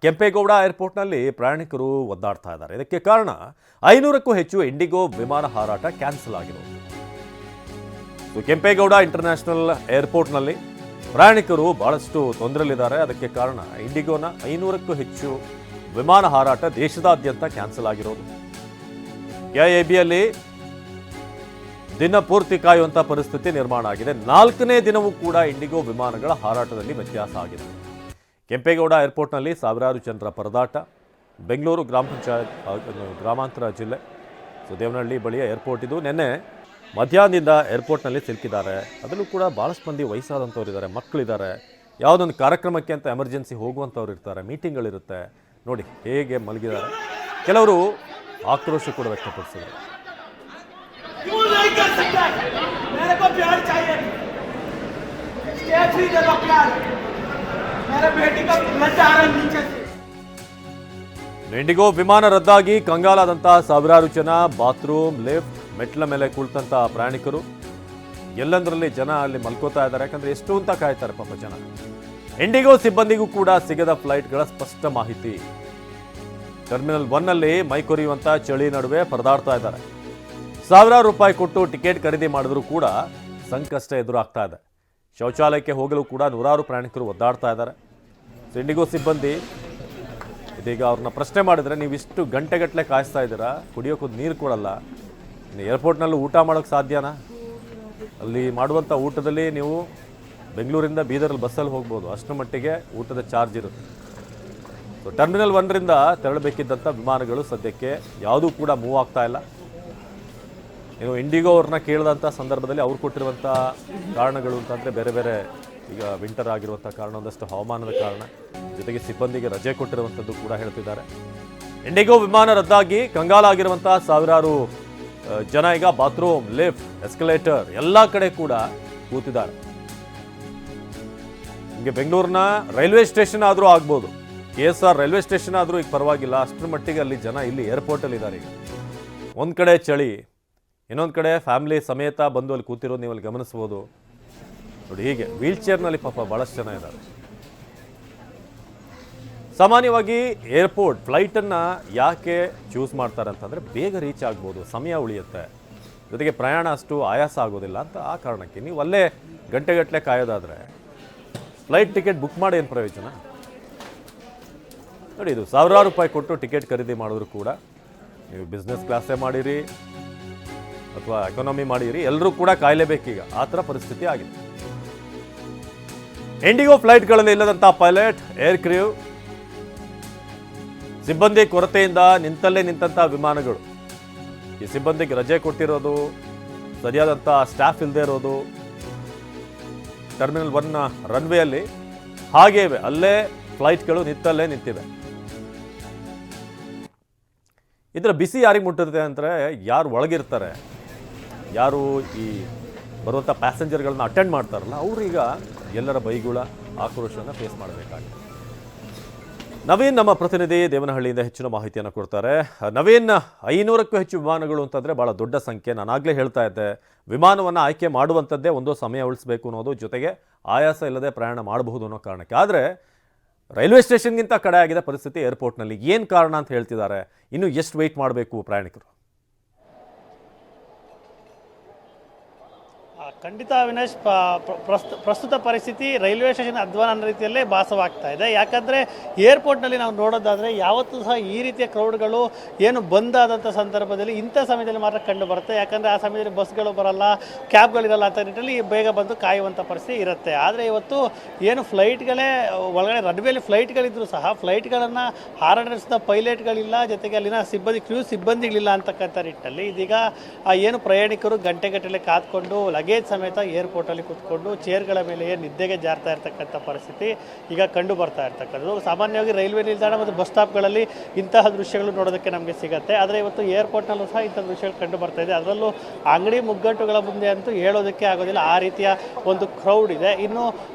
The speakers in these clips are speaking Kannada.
ಕೆಂಪೇಗೌಡ ಏರ್ಪೋರ್ಟ್ನಲ್ಲಿ ಪ್ರಯಾಣಿಕರು ಒದ್ದಾಡ್ತಾ ಇದ್ದಾರೆ. ಇದಕ್ಕೆ ಕಾರಣ 500ಕ್ಕೂ ಹೆಚ್ಚು ಇಂಡಿಗೋ ವಿಮಾನ ಹಾರಾಟ ಕ್ಯಾನ್ಸಲ್ ಆಗಿರೋದು. ಕೆಂಪೇಗೌಡ ಇಂಟರ್ನ್ಯಾಷನಲ್ ಏರ್ಪೋರ್ಟ್ನಲ್ಲಿ ಪ್ರಯಾಣಿಕರು ಬಹಳಷ್ಟು ತೊಂದರೆಯಲ್ಲಿದ್ದಾರೆ. ಅದಕ್ಕೆ ಕಾರಣ ಇಂಡಿಗೋನ 500ಕ್ಕೂ ಹೆಚ್ಚು ವಿಮಾನ ಹಾರಾಟ ದೇಶದಾದ್ಯಂತ ಕ್ಯಾನ್ಸಲ್ ಆಗಿರೋದು. ಕೆಐಎಬಿಯಲ್ಲಿ ದಿನಪೂರ್ತಿ ಕಾಯುವಂತಹ ಪರಿಸ್ಥಿತಿ ನಿರ್ಮಾಣ ಆಗಿದೆ. 4ನೇ ದಿನವೂ ಕೂಡ ಇಂಡಿಗೋ ವಿಮಾನಗಳ ಹಾರಾಟದಲ್ಲಿ ವ್ಯತ್ಯಾಸ ಆಗಿದೆ. ಕೆಂಪೇಗೌಡ ಏರ್ಪೋರ್ಟ್ನಲ್ಲಿ ಸಾವಿರಾರು ಜನರ ಪರದಾಟ. ಬೆಂಗಳೂರು ಗ್ರಾಮ ಪಂಚಾಯತ್ ಗ್ರಾಮಾಂತರ ಜಿಲ್ಲೆ ದೇವನಹಳ್ಳಿ ಬಳಿಯ ಏರ್ಪೋರ್ಟ್ ಇದು. ನಿನ್ನೆ ಮಧ್ಯಾಹ್ನದಿಂದ ಏರ್ಪೋರ್ಟ್ನಲ್ಲಿ ಸಿಲುಕಿದ್ದಾರೆ. ಅದರಲ್ಲೂ ಕೂಡ ಭಾಳಷ್ಟು ಮಂದಿ ವಯಸ್ಸಾದಂಥವ್ರು ಇದ್ದಾರೆ, ಮಕ್ಕಳಿದ್ದಾರೆ, ಯಾವುದೊಂದು ಕಾರ್ಯಕ್ರಮಕ್ಕೆ ಅಂತ ಎಮರ್ಜೆನ್ಸಿ ಹೋಗುವಂಥವ್ರು ಇರ್ತಾರೆ, ಮೀಟಿಂಗ್ಗಳಿರುತ್ತೆ. ನೋಡಿ ಹೇಗೆ ಮಲಗಿದ್ದಾರೆ. ಕೆಲವರು ಆಕ್ರೋಶ ಕೂಡ ವ್ಯಕ್ತಪಡಿಸಿದ್ದಾರೆ. ಇಂಡಿಗೋ ವಿಮಾನ ರದ್ದಾಗಿ ಕಂಗಾಲಾದಂತಹ ಸಾವಿರಾರು ಜನ. ಬಾತ್ರೂಮ್, ಲಿಫ್ಟ್, ಮೆಟ್ಲ ಮೇಲೆ ಕುಳಿತಂತ ಪ್ರಯಾಣಿಕರು ಎಲ್ಲಂದ್ರಲ್ಲಿ ಜನ ಅಲ್ಲಿ ಮಲ್ಕೋತಾ ಇದ್ದಾರೆ. ಯಾಕಂದ್ರೆ ಎಷ್ಟು ಅಂತ ಕಾಯ್ತಾರೆ ಪಾಪ ಜನ. ಇಂಡಿಗೋ ಸಿಬ್ಬಂದಿಗೂ ಕೂಡ ಸಿಗದ ಫ್ಲೈಟ್ಗಳ ಸ್ಪಷ್ಟ ಮಾಹಿತಿ. ಟರ್ಮಿನಲ್ 1 ನಲ್ಲಿ ಮೈಕೊರಿಯುವಂತ ಚಳಿ ನಡುವೆ ಪರದಾಡ್ತಾ ಇದ್ದಾರೆ. ಸಾವಿರಾರು ರೂಪಾಯಿ ಕೊಟ್ಟು ಟಿಕೆಟ್ ಖರೀದಿ ಮಾಡಿದ್ರು ಕೂಡ ಸಂಕಷ್ಟ ಎದುರಾಗ್ತಾ ಇದೆ. ಶೌಚಾಲಯಕ್ಕೆ ಹೋಗಲು ಕೂಡ ನೂರಾರು ಪ್ರಯಾಣಿಕರು ಒದ್ದಾಡ್ತಾ ಇದ್ದಾರೆ. ಇಂಡಿಗೋ ಸಿಬ್ಬಂದಿ ಇದೀಗ ಅವ್ರನ್ನ ಪ್ರಶ್ನೆ ಮಾಡಿದ್ರೆ, ನೀವು ಇಷ್ಟು ಗಂಟೆಗಟ್ಟಲೆ ಕಾಯಿಸ್ತಾ ಇದ್ದೀರಾ, ಕುಡಿಯೋಕೆ ನೀರು ಕೊಡಲ್ಲ, ಏರ್ಪೋರ್ಟ್ನಲ್ಲೂ ಊಟ ಮಾಡೋಕ್ಕೆ ಸಾಧ್ಯನಾ? ಅಲ್ಲಿ ಮಾಡುವಂಥ ಊಟದಲ್ಲಿ ನೀವು ಬೆಂಗಳೂರಿಂದ ಬೀದರಲ್ಲಿ ಬಸ್ಸಲ್ಲಿ ಹೋಗ್ಬೋದು, ಅಷ್ಟರ ಮಟ್ಟಿಗೆ ಊಟದ ಚಾರ್ಜ್ ಇರುತ್ತೆ. ಸೊ ಟರ್ಮಿನಲ್ 1ರಿಂದ ತೆರಳಬೇಕಿದ್ದಂಥ ವಿಮಾನಗಳು ಸದ್ಯಕ್ಕೆ ಯಾವುದೂ ಕೂಡ ಮೂವ್ ಆಗ್ತಾ ಇಲ್ಲ. ನೀವು ಇಂಡಿಗೋ ಅವ್ರನ್ನ ಕೇಳಿದಂಥ ಸಂದರ್ಭದಲ್ಲಿ ಅವ್ರು ಕೊಟ್ಟಿರುವಂಥ ಕಾರಣಗಳು ಅಂತಂದರೆ ಬೇರೆ ಬೇರೆ, ಈಗ ವಿಂಟರ್ ಆಗಿರುವಂಥ ಕಾರಣ, ಒಂದಷ್ಟು ಹವಾಮಾನದ ಕಾರಣ, ಜೊತೆಗೆ ಸಿಬ್ಬಂದಿಗೆ ರಜೆ ಕೊಟ್ಟಿರುವಂಥದ್ದು ಕೂಡ ಹೇಳ್ತಿದ್ದಾರೆ. ಇಂಡಿಗೋ ವಿಮಾನ ರದ್ದಾಗಿ ಕಂಗಾಲಾಗಿರುವಂಥ ಸಾವಿರಾರು ಜನ ಈಗ ಬಾತ್ರೂಮ್, ಲಿಫ್ಟ್, ಎಸ್ಕಲೇಟರ್ ಎಲ್ಲ ಕಡೆ ಕೂಡ ಕೂತಿದ್ದಾರೆ. ನಿಮಗೆ ಬೆಂಗಳೂರಿನ ರೈಲ್ವೆ ಸ್ಟೇಷನ್ ಆದರೂ ಆಗ್ಬೋದು, KSR ರೈಲ್ವೆ ಸ್ಟೇಷನ್ ಆದರೂ ಈಗ ಪರವಾಗಿಲ್ಲ, ಅಷ್ಟರ ಮಟ್ಟಿಗೆ ಅಲ್ಲಿ ಜನ ಇಲ್ಲಿ ಏರ್ಪೋರ್ಟಲ್ಲಿ ಇದ್ದಾರೆ. ಈಗ ಒಂದು ಕಡೆ ಚಳಿ, ಇನ್ನೊಂದು ಕಡೆ ಫ್ಯಾಮಿಲಿ ಸಮೇತ ಬಂದು ಅಲ್ಲಿ ಕೂತಿರೋದು ನೀವು ಅಲ್ಲಿ ಗಮನಿಸ್ಬೋದು. ನೋಡಿ ಹೀಗೆ ವೀಲ್ ಚೇರ್ನಲ್ಲಿ ಪಾಪ ಭಾಳಷ್ಟು ಜನ ಇದ್ದಾರೆ. ಸಾಮಾನ್ಯವಾಗಿ ಏರ್ಪೋರ್ಟ್ ಫ್ಲೈಟನ್ನು ಯಾಕೆ ಚೂಸ್ ಮಾಡ್ತಾರೆ ಅಂತಂದರೆ ಬೇಗ ರೀಚ್ ಆಗ್ಬೋದು, ಸಮಯ ಉಳಿಯುತ್ತೆ, ಜೊತೆಗೆ ಪ್ರಯಾಣ ಅಷ್ಟು ಆಯಾಸ ಆಗೋದಿಲ್ಲ ಅಂತ ಆ ಕಾರಣಕ್ಕೆ. ನೀವು ಅಲ್ಲೇ ಗಂಟೆಗಟ್ಟಲೆ ಕಾಯೋದಾದರೆ ಫ್ಲೈಟ್ ಟಿಕೆಟ್ ಬುಕ್ ಮಾಡಿ ಏನು ಪ್ರಯೋಜನ? ನೋಡಿ, ಇದು ಸಾವಿರಾರು ರೂಪಾಯಿ ಕೊಟ್ಟು ಟಿಕೆಟ್ ಖರೀದಿ ಮಾಡಿದ್ರು ಕೂಡ ನೀವು ಬಿಸ್ನೆಸ್ ಕ್ಲಾಸೇ ಮಾಡಿರಿ ಅಥವಾ ಎಕಾನಮಿ ಮಾಡಿರಿ, ಎಲ್ಲರೂ ಕೂಡ ಕಾಯಲೇಬೇಕೀಗ. ಆ ಥರ ಪರಿಸ್ಥಿತಿ ಆಗಿದೆ. ಇಂಡಿಗೋ ಫ್ಲೈಟ್ಗಳಲ್ಲಿ ಇಲ್ಲದಂಥ ಪೈಲಟ್, ಏರ್ ಕ್ರ್ಯೂ, ಸಿಬ್ಬಂದಿ ಕೊರತೆಯಿಂದ ನಿಂತಲ್ಲೇ ನಿಂತಹ ವಿಮಾನಗಳು. ಈ ಸಿಬ್ಬಂದಿಗೆ ರಜೆ ಕೊಟ್ಟಿರೋದು, ಸರಿಯಾದಂಥ ಸ್ಟಾಫ್ ಇಲ್ಲದೆ ಇರೋದು, ಟರ್ಮಿನಲ್ 1ನ ರನ್ವೇಯಲ್ಲಿ ಹಾಗೇ ಇವೆ, ಅಲ್ಲೇ ಫ್ಲೈಟ್ಗಳು ನಿಂತಲ್ಲೇ ನಿಂತಿವೆ. ಇದರ ಬಿಸಿ ಯಾರಿಗೆ ಮುಟ್ಟಿರುತ್ತೆ ಅಂದರೆ ಯಾರು ಒಳಗಿರ್ತಾರೆ, ಯಾರು ಈ ಬರುವಂಥ ಪ್ಯಾಸೆಂಜರ್ಗಳನ್ನ ಅಟೆಂಡ್ ಮಾಡ್ತಾರಲ್ಲ, ಅವ್ರೀಗ ಎಲ್ಲರ ಬೈಗುಳ, ಆಕ್ರೋಶವನ್ನು ಫೇಸ್ ಮಾಡಬೇಕಾಗಿದೆ. ನವೀನ್ ನಮ್ಮ ಪ್ರತಿನಿಧಿ ದೇವನಹಳ್ಳಿಯಿಂದ ಹೆಚ್ಚಿನ ಮಾಹಿತಿಯನ್ನು ಕೊಡ್ತಾರೆ. ನವೀನ್, 500ಕ್ಕೂ ಹೆಚ್ಚು ವಿಮಾನಗಳು ಅಂತಂದರೆ ಭಾಳ ದೊಡ್ಡ ಸಂಖ್ಯೆ. ನಾನಾಗಲೇ ಹೇಳ್ತಾ ಇದ್ದೆ, ವಿಮಾನವನ್ನು ಆಯ್ಕೆ ಮಾಡುವಂಥದ್ದೇ ಒಂದು ಸಮಯ ಉಳಿಸಬೇಕು ಅನ್ನೋದು, ಜೊತೆಗೆ ಆಯಾಸ ಇಲ್ಲದೆ ಪ್ರಯಾಣ ಮಾಡಬಹುದು ಅನ್ನೋ ಕಾರಣಕ್ಕೆ. ಆದರೆ ರೈಲ್ವೆ ಸ್ಟೇಷನ್ಗಿಂತ ಕಡೆ ಆಗಿದೆ ಪರಿಸ್ಥಿತಿ ಏರ್ಪೋರ್ಟ್ನಲ್ಲಿ. ಏನು ಕಾರಣ ಅಂತ ಹೇಳ್ತಿದ್ದಾರೆ? ಇನ್ನು ಎಷ್ಟು ವೆಯ್ಟ್ ಮಾಡಬೇಕು ಪ್ರಯಾಣಿಕರು? ಖಂಡಿತ ಅವಿನಾಶ್, ಪ್ರಸ್ತುತ ಪರಿಸ್ಥಿತಿ ರೈಲ್ವೆ ಸ್ಟೇಷನ್ ಅಧ್ವಾನ ಅನ್ನೋ ರೀತಿಯಲ್ಲೇ ಭಾಸವಾಗ್ತಾ ಇದೆ. ಯಾಕಂದರೆ ಏರ್ಪೋರ್ಟ್ನಲ್ಲಿ ನಾವು ನೋಡೋದಾದರೆ ಯಾವತ್ತೂ ಸಹ ಈ ರೀತಿಯ ಕ್ರೌಡ್ಗಳು ಏನು ಬಂದಾದಂಥ ಸಂದರ್ಭದಲ್ಲಿ ಇಂಥ ಸಮಯದಲ್ಲಿ ಮಾತ್ರ ಕಂಡು ಬರುತ್ತೆ. ಯಾಕಂದರೆ ಆ ಸಮಯದಲ್ಲಿ ಬಸ್ಗಳು ಬರಲ್ಲ, ಕ್ಯಾಬ್ಗಳಿರಲ್ಲ ಅಂತ ನಿಟ್ಟಿನಲ್ಲಿ ಬೇಗ ಬಂದು ಕಾಯುವಂಥ ಪರಿಸ್ಥಿತಿ ಇರುತ್ತೆ. ಆದರೆ ಇವತ್ತು ಏನು ಫ್ಲೈಟ್ಗಳೇ ಒಳಗಡೆ ರನ್ವೇಲಿ ಫ್ಲೈಟ್ಗಳಿದ್ರೂ ಸಹ ಫ್ಲೈಟ್ಗಳನ್ನು ಹಾರಾಟ ನಡೆಸಿದ ಪೈಲಟ್ಗಳಿಲ್ಲ, ಜೊತೆಗೆ ಅಲ್ಲಿನ ಕ್ರ್ಯೂ ಸಿಬ್ಬಂದಿಗಳಿಲ್ಲ ಅಂತಕ್ಕಂಥ ನಿಟ್ಟಿನಲ್ಲಿ ಇದೀಗ ಏನು ಪ್ರಯಾಣಿಕರು ಗಂಟೆಗಟ್ಟಲೆ ಕಾದ್ಕೊಂಡು ಲಗೇಜ್ ಸಮೇತ ಏರ್ಪೋರ್ಟಲ್ಲಿ ಕೂತ್ಕೊಂಡು ಚೇರ್ಗಳ ಮೇಲೆ ನಿದ್ದೆಗೆ ಜಾರ್ತಾ ಇರ್ತಕ್ಕಂಥ ಪರಿಸ್ಥಿತಿ ಈಗ ಕಂಡು ಬರ್ತಾ ಇರ್ತಕ್ಕಂಥದ್ದು. ಸಾಮಾನ್ಯವಾಗಿ ರೈಲ್ವೆ ನಿಲ್ದಾಣ ಮತ್ತು ಬಸ್ ಸ್ಟಾಪ್ಗಳಲ್ಲಿ ಇಂತಹ ದೃಶ್ಯಗಳು ನೋಡೋದಕ್ಕೆ ನಮಗೆ ಸಿಗುತ್ತೆ. ಆದರೆ ಇವತ್ತು ಏರ್ಪೋರ್ಟ್ನಲ್ಲೂ ಸಹ ಇಂಥ ದೃಶ್ಯಗಳು ಕಂಡು ಬರ್ತಾ ಇದೆ. ಅದರಲ್ಲೂ ಅಂಗಡಿ ಮುಗ್ಗಟ್ಟುಗಳ ಮುಂದೆ ಅಂತೂ ಹೇಳೋದಕ್ಕೆ ಆಗೋದಿಲ್ಲ, ಆ ರೀತಿಯ ಒಂದು ಕ್ರೌಡ್ ಇದೆ. ಇನ್ನು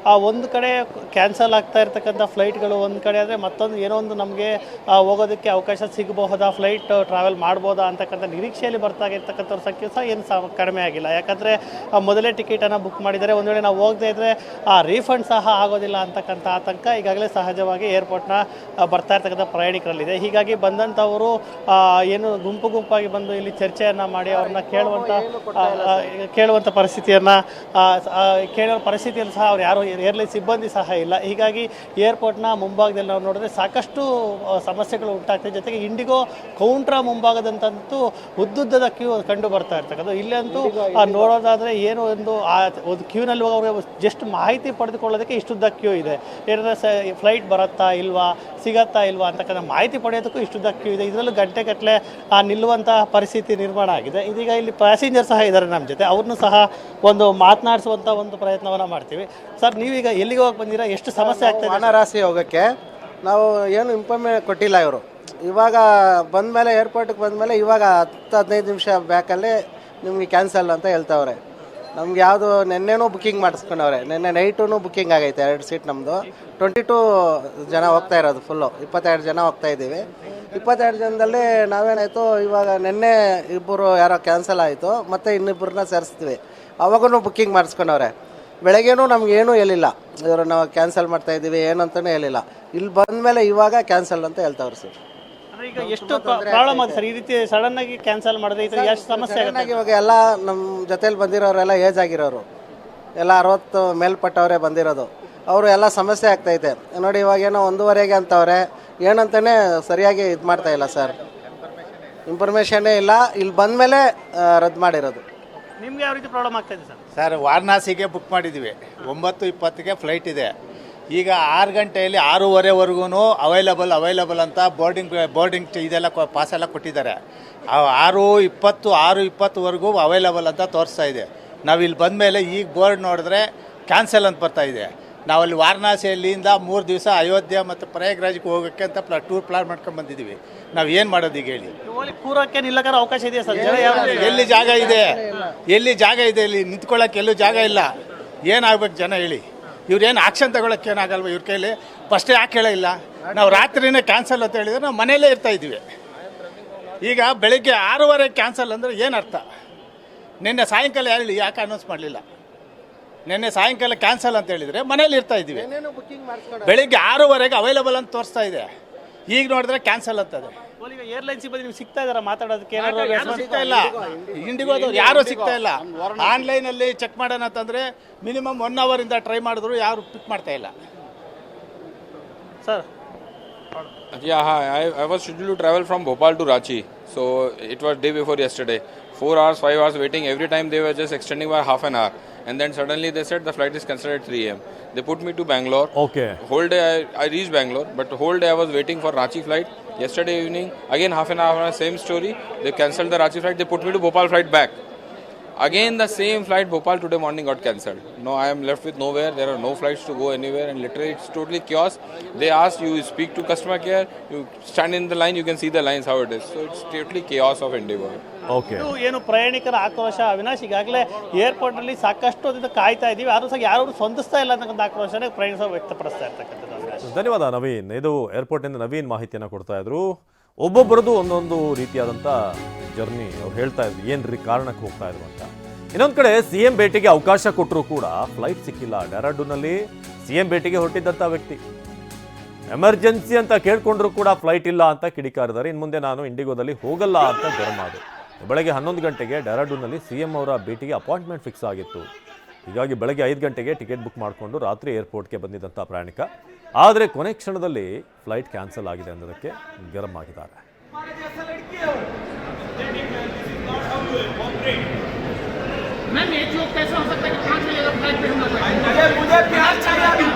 ಒಂದು ಕಡೆ ಕ್ಯಾನ್ಸಲ್ ಆಗ್ತಾ ಇರ್ತಕ್ಕಂಥ ಫ್ಲೈಟ್ಗಳು ಒಂದು ಕಡೆ ಆದರೆ, ಮತ್ತೊಂದು ಏನೋ ಒಂದು ನಮಗೆ ಹೋಗೋದಕ್ಕೆ ಅವಕಾಶ ಸಿಗಬಹುದಾ, ಫ್ಲೈಟ್ ಟ್ರಾವೆಲ್ ಮಾಡ್ಬೋದಾ ಅಂತಕ್ಕಂಥ ನಿರೀಕ್ಷೆಯಲ್ಲಿ ಬರ್ತಾ ಇರ್ತಕ್ಕಂಥವ್ರ ಸಂಖ್ಯೆ ಸಹ ಏನು ಕಡಿಮೆ ಆಗಿಲ್ಲ. ಯಾಕಂದರೆ ಮೊದಲೇ ಮೊದಲೇ ಟಿಕೆಟನ್ನು ಬುಕ್ ಮಾಡಿದ್ದಾರೆ. ಒಂದು ವೇಳೆ ನಾವು ಹೋಗದೇ ಇದ್ದರೆ ರೀಫಂಡ್ ಸಹ ಆಗೋದಿಲ್ಲ ಅಂತಕ್ಕಂಥ ಆತಂಕ ಈಗಾಗಲೇ ಸಹಜವಾಗಿ ಏರ್ಪೋರ್ಟ್ನ ಬರ್ತಾ ಇರ್ತಕ್ಕಂಥ ಪ್ರಯಾಣಿಕರಲ್ಲಿದೆ. ಹೀಗಾಗಿ ಬಂದಂಥವರು ಏನು ಗುಂಪಾಗಿ ಬಂದು ಇಲ್ಲಿ ಚರ್ಚೆಯನ್ನು ಮಾಡಿ ಅವ್ರನ್ನ ಕೇಳುವಂಥ ಪರಿಸ್ಥಿತಿಯನ್ನು ಕೇಳೋ ಪರಿಸ್ಥಿತಿಯಲ್ಲಿ ಸಹ ಅವ್ರು ಯಾರು ಏರ್ಲೈನ್ ಸಿಬ್ಬಂದಿ ಸಹ ಇಲ್ಲ. ಹೀಗಾಗಿ ಏರ್ಪೋರ್ಟ್ನ ಮುಂಭಾಗದಲ್ಲಿ ನಾವು ನೋಡಿದ್ರೆ ಸಾಕಷ್ಟು ಸಮಸ್ಯೆಗಳು ಉಂಟಾಗ್ತದೆ. ಜೊತೆಗೆ ಇಂಡಿಗೋ ಕೌಂಟ್ರ ಮುಂಭಾಗದಂತಂತೂ ಉದ್ದುದ್ದದ ಕ್ಯೂ ಕಂಡು ಬರ್ತಾ ಇರ್ತಕ್ಕಂಥ. ಇಲ್ಲಂತೂ ನೋಡೋದಾದರೆ ಏನು ಒಂದು ಕ್ಯೂನಲ್ಲಿ ಹೋಗೋರಿಗೆ ಜಸ್ಟ್ ಮಾಹಿತಿ ಪಡೆದುಕೊಳ್ಳೋದಕ್ಕೆ ಇಷ್ಟುದ್ದ ಕ್ಯೂ ಇದೆ. ಏನಾದ್ರೆ ಫ್ಲೈಟ್ ಬರುತ್ತಾ ಇಲ್ವಾ, ಸಿಗತ್ತಾ ಇಲ್ವಾ ಅಂತಕ್ಕಂಥ ಮಾಹಿತಿ ಪಡೆಯೋದಕ್ಕೂ ಇಷ್ಟುದ್ದ ಕ್ಯೂ ಇದೆ. ಇದರಲ್ಲೂ ಗಂಟೆಗಟ್ಟಲೆ ನಿಲ್ಲುವಂಥ ಪರಿಸ್ಥಿತಿ ನಿರ್ಮಾಣ ಆಗಿದೆ. ಇದೀಗ ಇಲ್ಲಿ ಪ್ಯಾಸೆಂಜರ್ ಸಹ ಇದ್ದಾರೆ ನಮ್ಮ ಜೊತೆ, ಅವ್ರನ್ನೂ ಸಹ ಒಂದು ಮಾತನಾಡಿಸುವಂಥ ಒಂದು ಪ್ರಯತ್ನವನ್ನು ಮಾಡ್ತೀವಿ. ಸರ್, ನೀವೀಗ ಎಲ್ಲಿಗೆ ಹೋಗಿ ಬಂದಿರಾ, ಎಷ್ಟು ಸಮಸ್ಯೆ ಆಗ್ತದೆ? ವಾರಣಾಸಿ ಹೋಗೋಕ್ಕೆ ನಾವು ಏನು ಕೊಟ್ಟಿಲ್ಲ ಇವರು. ಇವಾಗ ಬಂದಮೇಲೆ ಏರ್ಪೋರ್ಟಿಗೆ ಬಂದಮೇಲೆ ಇವಾಗ 10-15 ನಿಮಿಷ ಬ್ಯಾಕಲ್ಲೇ ನಿಮಗೆ ಕ್ಯಾನ್ಸಲ್ ಅಂತ ಹೇಳ್ತಾವ್ರೆ. ನಮ್ಗೆ ಯಾವುದು ನೆನ್ನೆನೂ ಬುಕ್ಕಿಂಗ್ ಮಾಡಿಸ್ಕೊಂಡವ್ರೆ. ನೆನ್ನೆ ನೈಟೂ ಬುಕ್ಕಿಂಗ್ ಆಗೈತೆ 2 ಸೀಟ್ ನಮ್ಮದು. 22 ಜನ ಹೋಗ್ತಾ ಇರೋದು, ಫುಲ್ಲು 22 ಜನ ಹೋಗ್ತಾ ಇದ್ದೀವಿ. 22 ಜನದಲ್ಲಿ ನಾವೇನಾಯಿತು, ಇವಾಗ ನೆನ್ನೆ ಇಬ್ಬರು ಯಾರೋ ಕ್ಯಾನ್ಸಲ್ ಆಯಿತು, ಮತ್ತು ಇನ್ನಿಬ್ಬರನ್ನ ಸೇರಿಸ್ತೀವಿ. ಅವಾಗೂ ಬುಕ್ಕಿಂಗ್ ಮಾಡಿಸ್ಕೊಂಡವ್ರೆ. ಬೆಳಗ್ಗೆನೂ ನಮಗೇನೂ ಹೇಳಿಲ್ಲ, ಇವರು ನಾವು ಕ್ಯಾನ್ಸಲ್ ಮಾಡ್ತಾಯಿದ್ದೀವಿ ಏನಂತಲೂ ಹೇಳಿಲ್ಲ. ಇಲ್ಲಿ ಬಂದಮೇಲೆ ಇವಾಗ ಕ್ಯಾನ್ಸಲ್ ಅಂತ ಹೇಳ್ತಾವ್ರೆ ಸರ್. ಈಗ ಎಷ್ಟು ಪ್ರಾಬ್ಲಮ್ ಆಗಿದೆ ಸರ್ ಈ ರೀತಿ ಸಡನ್ ಆಗಿ ಕ್ಯಾನ್ಸಲ್ ಮಾಡಿದ್ರೆ? ಈ ಥರ ಎಷ್ಟು ಸಮಸ್ಯೆ ಆಗುತ್ತೆ? ಇವಾಗ ಎಲ್ಲ ನಮ್ಮ ಜೊತೆಲಿ ಬಂದಿರೋರೆಲ್ಲ ಏಜ್ ಆಗಿರೋರು, ಎಲ್ಲ 60 ಮೇಲ್ಪಟ್ಟವರೇ ಬಂದಿರೋದು. ಅವರು ಎಲ್ಲ ಸಮಸ್ಯೆ ಆಗ್ತೈತೆ ನೋಡಿ. ಇವಾಗ ಏನೋ 1:15 ಅಂತವ್ರೆ, ಏನಂತಾನೆ ಸರಿಯಾಗಿ ಇದು ಮಾಡ್ತಾಯಿಲ್ಲ ಸರ್. ಇನ್ಫಾರ್ಮೇಷನ್ನೇ ಇಲ್ಲ. ಇಲ್ಲಿ ಬಂದಮೇಲೆ ರದ್ದು ಮಾಡಿರೋದು. ನಿಮ್ಗೆ ಯಾವ ರೀತಿ ಪ್ರಾಬ್ಲಮ್ ಆಗ್ತಾ ಇದೆ ಸರ್? ಸರ್, ವಾರಣಾಸಿಗೆ ಬುಕ್ ಮಾಡಿದ್ವಿ, 9:20ಗೆ ಫ್ಲೈಟ್ ಇದೆ. ಈಗ 6 ಗಂಟೆಯಲ್ಲಿ 6:15ವರೆಗೂ ಅವೈಲಬಲ್ ಅಂತ ಬೋರ್ಡಿಂಗ್ ಇದೆಲ್ಲ ಪಾಸ್ ಎಲ್ಲ ಕೊಟ್ಟಿದ್ದಾರೆ. 6:20 6:20ವರೆಗೂ ಅವೈಲಬಲ್ ಅಂತ ತೋರಿಸ್ತಾ ಇದೆ. ನಾವು ಇಲ್ಲಿ ಬಂದಮೇಲೆ ಈಗ ಬೋರ್ಡ್ ನೋಡಿದ್ರೆ ಕ್ಯಾನ್ಸಲ್ ಅಂತ ಬರ್ತಾ ಇದೆ. ನಾವಲ್ಲಿ ವಾರಣಾಸಿಯಲ್ಲಿಂದ 3 ದಿವಸ ಅಯೋಧ್ಯೆ ಮತ್ತು ಪ್ರಯಾಗ್ರಾಜ್ಗೆ ಹೋಗೋಕ್ಕೆ ಅಂತ ಟೂರ್ ಪ್ಲಾನ್ ಮಾಡ್ಕೊಂಡು ಬಂದಿದ್ದೀವಿ. ನಾವು ಏನು ಮಾಡೋದು ಈಗ ಹೇಳಿ? ಕೂರಕ್ಕೆ ನಿಲ್ಲಕ್ಕಾರ ಅವಕಾಶ ಇದೆಯಾ ಸರ್? ಎಲ್ಲಿ ಜಾಗ ಇದೆ? ಇಲ್ಲಿ ನಿಂತ್ಕೊಳ್ಳೋಕೆ ಎಲ್ಲೂ ಜಾಗ ಇಲ್ಲ. ಏನಾಗ್ಬೇಕು ಜನ ಹೇಳಿ? ಇವ್ರೇನು ಆಕ್ಷನ್ ತಗೊಳಕ್ಕೆ ಏನಾಗಲ್ವ ಇವ್ರ ಕೈಲಿ? ಫಸ್ಟೇ ಯಾಕೆ ಹೇಳಿಲ್ಲ? ನಾವು ರಾತ್ರಿನೇ ಕ್ಯಾನ್ಸಲ್ ಅಂತ ಹೇಳಿದ್ರೆ ನಾವು ಮನೆಯಲ್ಲೇ ಇರ್ತಾಯಿದ್ವಿ. ಈಗ ಬೆಳಗ್ಗೆ 6:15 ಕ್ಯಾನ್ಸಲ್ ಅಂದರೆ ಏನು ಅರ್ಥ? ನಿನ್ನೆ ಸಾಯಂಕಾಲ ಯಾಕೆ ಅನೌನ್ಸ್ ಮಾಡಲಿಲ್ಲ? ನಿನ್ನೆ ಸಾಯಂಕಾಲ ಕ್ಯಾನ್ಸಲ್ ಅಂತ ಹೇಳಿದರೆ ಮನೇಲಿ ಇರ್ತಾಯಿದ್ವಿ. ಬೆಳಿಗ್ಗೆ 6:15ಗೆ ಅವೈಲಬಲ್ ಅಂತ ತೋರಿಸ್ತಾ ಇದೆ. ಈಗ ನೋಡಿದ್ರೆ ಕ್ಯಾನ್ಸಲ್ ಅಂತದೆ. ಏರ್ಲೈನ್ ಸಿಬ್ಬಂದಿ ನೀವು ಸಿಗ್ತಾ ಇದಾರ ಮಾತಾಡೋದಕ್ಕೆ? ಸಿಗ್ತಾ ಇಲ್ಲ. ಇಂಡಿಗೋದವ್ರು ಯಾರೂ ಸಿಗ್ತಾ ಇಲ್ಲ. ಆನ್ಲೈನಲ್ಲಿ ಚೆಕ್ ಮಾಡೋಣ ಅಂತಂದರೆ ಮಿನಿಮಮ್ 1 ಅವರಿಂದ ಟ್ರೈ ಮಾಡಿದ್ರು ಯಾರು ಪಿಕ್ ಮಾಡ್ತಾ ಇಲ್ಲ sir. Yeah, I was scheduled to travel from Bhopal to Ranchi. So it was day before yesterday. 4 hours, 5 hours waiting. Every time they were just extending by half an hour. And then suddenly they said the flight is cancelled at 3 a.m. They put me to Bangalore. Okay. Whole day I reached Bangalore, but the whole day I was waiting for Ranchi flight. Yesterday evening, again half an hour, same story. They cancelled the Ranchi flight. They put me to Bhopal flight back. Again the same flight Bhopal today morning got cancelled. Now I am left with nowhere. There are no flights to go anywhere, and literally it's totally chaos. They ask you speak to customer care, you stand in the line, you can see the lines how it is. So it's totally chaos of Indigo. Okay. ಏನು ಪ್ರಯಾಣಿಕರ ಆಕ್ರೋಶ ಅವಿನಾಶ್, ಈಗಾಗಲೇ ಏರ್ಪೋರ್ಟ್ನಲ್ಲಿ ಸಾಕಷ್ಟು ಅದರಿಂದ ಕಾಯ್ತಾ ಇದ್ದೀವಿ, ಆದರೂ ಸಹ ಯಾರು ಸ್ಪಂದಿಸ್ತಾ ಇಲ್ಲ ಅನ್ನೋಂಥ ಆಕ್ರೋಶನೇ ಪ್ರಯಾಣಿಕರು ವ್ಯಕ್ತಪಡಿಸ್ತಾ ಇರ್ತಕ್ಕಂಥದ್ದು. ಧನ್ಯವಾದ ನವೀನ್. ಇದು ಏರ್ಪೋರ್ಟಿಂದ ನವೀನ್ ಮಾಹಿತಿಯನ್ನು ಕೊಡ್ತಾ ಇದ್ರು. ಒಬ್ಬೊಬ್ಬರದು ಒಂದೊಂದು ರೀತಿಯಾದಂಥ ಜರ್ನಿ ಅವ್ರು ಹೇಳ್ತಾ ಇದ್ರು, ಏನ್ರಿ ಕಾರಣಕ್ಕೆ ಹೋಗ್ತಾ ಇದ್ರು ಅಂತ. ಇನ್ನೊಂದು ಕಡೆ CM ಭೇಟಿಗೆ ಅವಕಾಶ ಕೊಟ್ಟರು ಕೂಡ ಫ್ಲೈಟ್ ಸಿಕ್ಕಿಲ್ಲ. ಡೆಹ್ರಾಡೂನ್ನಲ್ಲಿ CM ಭೇಟಿಗೆ ಹೊರಟಿದ್ದಂಥ ವ್ಯಕ್ತಿ ಎಮರ್ಜೆನ್ಸಿ ಅಂತ ಕೇಳ್ಕೊಂಡ್ರು ಕೂಡ ಫ್ಲೈಟ್ ಇಲ್ಲ ಅಂತ ಕಿಡಿಕಾರಿದ್ದಾರೆ. ಇನ್ನು ಮುಂದೆ ನಾನು ಇಂಡಿಗೋದಲ್ಲಿ ಹೋಗಲ್ಲ ಅಂತ ಗರಂ ಆದರು. ಬೆಳಗ್ಗೆ 11 ಗಂಟೆಗೆ ಡೆಹ್ರಾಡೂನ್ನಲ್ಲಿ CM ಅವರ ಭೇಟಿಗೆ ಅಪಾಯಿಂಟ್ಮೆಂಟ್ ಫಿಕ್ಸ್ ಆಗಿತ್ತು. ಹೀಗಾಗಿ ಬೆಳಗ್ಗೆ 5 ಗಂಟೆಗೆ ಟಿಕೆಟ್ ಬುಕ್ ಮಾಡಿಕೊಂಡು ರಾತ್ರಿ ಏರ್ಪೋರ್ಟ್ಗೆ ಬಂದಿದ್ದಂಥ ಪ್ರಯಾಣಿಕ, ಆದರೆ ಕೊನೆ ಕ್ಷಣದಲ್ಲಿ ಫ್ಲೈಟ್ ಕ್ಯಾನ್ಸಲ್ ಆಗಿದೆ ಅನ್ನೋದಕ್ಕೆ ಗರಂ ಆಗಿದ್ದಾರೆ. मैम, ये जो कैसा हो सकता है कि 5 बजे फ्लाइट पे हमला हुआ है? मुझे प्यार चाहिए।